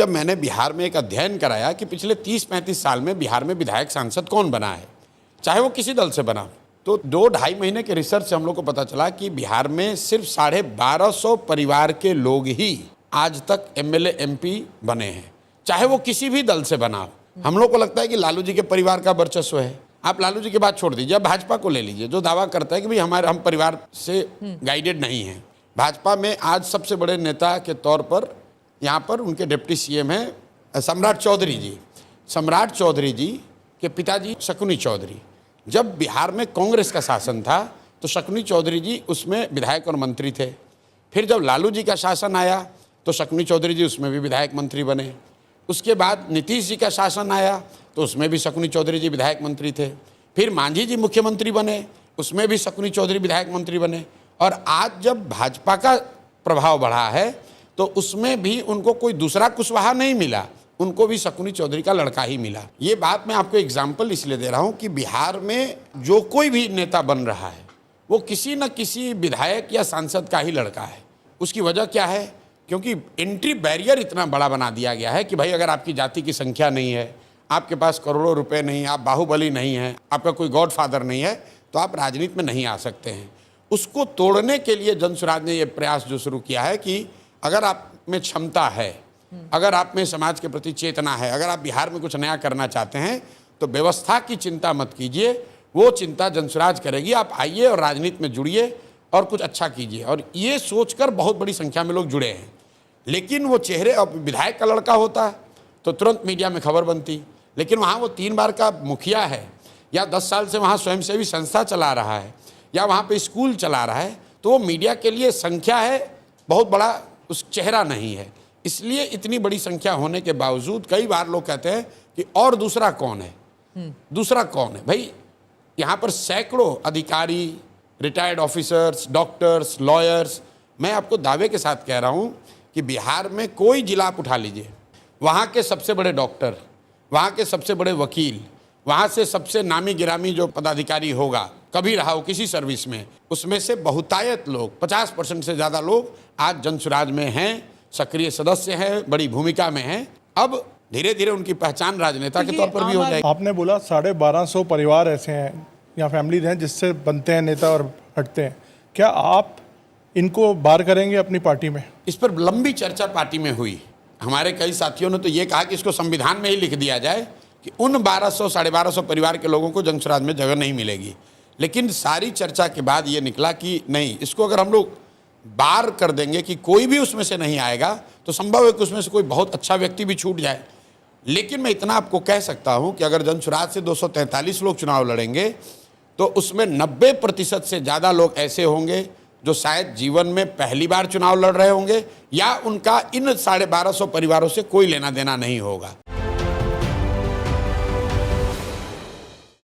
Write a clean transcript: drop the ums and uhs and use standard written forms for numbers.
जब मैंने बिहार में एक अध्ययन कराया कि पिछले 30-35 साल में बिहार में विधायक सांसद कौन बना है, चाहे वो किसी दल से बना, तो 2-2.5 महीने के रिसर्च से हम लोग को पता चला कि बिहार में सिर्फ 1250 परिवार के लोग ही आज तक एमएलए एमपी बने हैं, चाहे वो किसी भी दल से बना हो। हम लोग को लगता है कि लालू जी के परिवार का वर्चस्व है। आप लालू जी की बात छोड़ दीजिए, भाजपा को ले लीजिए, जो दावा करता है कि भाई हम परिवार से गाइडेड नहीं हैं। भाजपा में आज सबसे बड़े नेता के तौर पर यहाँ पर उनके डिप्टी सीएम हैं सम्राट चौधरी जी। सम्राट चौधरी जी के पिताजी शकुनी चौधरी, जब बिहार में कांग्रेस का शासन था तो शकुनी चौधरी जी उसमें विधायक और मंत्री थे। फिर जब लालू जी का शासन आया तो शकुनी चौधरी जी उसमें भी विधायक मंत्री बने। उसके बाद नीतीश जी का शासन आया तो उसमें भी शकुनी चौधरी जी विधायक मंत्री थे। फिर मांझी जी मुख्यमंत्री बने, उसमें भी शकुनी चौधरी विधायक मंत्री बने। और आज जब भाजपा का प्रभाव बढ़ा है तो उसमें भी उनको कोई दूसरा कुशवाहा नहीं मिला, उनको भी शकुनी चौधरी का लड़का ही मिला। ये बात मैं आपको एग्जाम्पल इसलिए दे रहा हूँ कि बिहार में जो कोई भी नेता बन रहा है वो किसी न किसी विधायक या सांसद का ही लड़का है। उसकी वजह क्या है? क्योंकि एंट्री बैरियर इतना बड़ा बना दिया गया है कि भाई अगर आपकी जाति की संख्या नहीं है, आपके पास करोड़ों रुपए नहीं, आप बाहुबली नहीं हैं, आपका कोई गॉडफादर नहीं है, तो आप राजनीति में नहीं आ सकते हैं। उसको तोड़ने के लिए जनसुराज ने ये प्रयास जो शुरू किया है कि अगर आप में क्षमता है, अगर आप में समाज के प्रति चेतना है, अगर आप बिहार में कुछ नया करना चाहते हैं तो व्यवस्था की चिंता मत कीजिए, वो चिंता जनसुराज करेगी। आप आइए और राजनीति में जुड़िए और कुछ अच्छा कीजिए। और ये सोचकर बहुत बड़ी संख्या में लोग जुड़े हैं। लेकिन वो चेहरे, अब विधायक का लड़का होता तो तुरंत मीडिया में खबर बनती, लेकिन वहाँ वो 3 बार का मुखिया है या 10 साल से वहाँ स्वयंसेवी संस्था चला रहा है या वहाँ पे स्कूल चला रहा है, तो वो मीडिया के लिए संख्या है, बहुत बड़ा उस चेहरा नहीं है। इसलिए इतनी बड़ी संख्या होने के बावजूद कई बार लोग कहते हैं कि और दूसरा कौन है, दूसरा कौन है। भाई यहाँ पर सैकड़ों अधिकारी, रिटायर्ड ऑफिसर्स, डॉक्टर्स, लॉयर्स, मैं आपको दावे के साथ कह रहा हूँ कि बिहार में कोई जिला आप उठा लीजिए, वहाँ के सबसे बड़े डॉक्टर, वहाँ के सबसे बड़े वकील, वहाँ से सबसे नामी गिरामी जो पदाधिकारी होगा, कभी रहा हो किसी सर्विस में, उसमें से बहुतायत लोग, 50% से ज़्यादा लोग आज जनसुराज में हैं, सक्रिय सदस्य हैं, बड़ी भूमिका में हैं। अब धीरे धीरे उनकी पहचान राजनेता के तौर पर भी हो जाएगी। आपने बोला 1250 परिवार ऐसे हैं या फैमिलीज हैं जिससे बनते हैं नेता और हटते हैं। क्या आप इनको बाहर करेंगे अपनी पार्टी में? इस पर लंबी चर्चा पार्टी में हुई। हमारे कई साथियों ने तो ये कहा कि इसको संविधान में ही लिख दिया जाए कि उन 1200-1250 परिवार के लोगों को जनसुराज में जगह नहीं मिलेगी। लेकिन सारी चर्चा के बाद ये निकला कि नहीं, इसको अगर हम लोग बार कर देंगे कि कोई भी उसमें से नहीं आएगा तो संभव है कि उसमें से कोई बहुत अच्छा व्यक्ति भी छूट जाए। लेकिन मैं इतना आपको कह सकता हूं कि अगर जनसुराज से 243 लोग चुनाव लड़ेंगे तो उसमें 90% से ज़्यादा लोग ऐसे होंगे जो शायद जीवन में पहली बार चुनाव लड़ रहे होंगे या उनका इन 1250 परिवारों से कोई लेना देना नहीं होगा।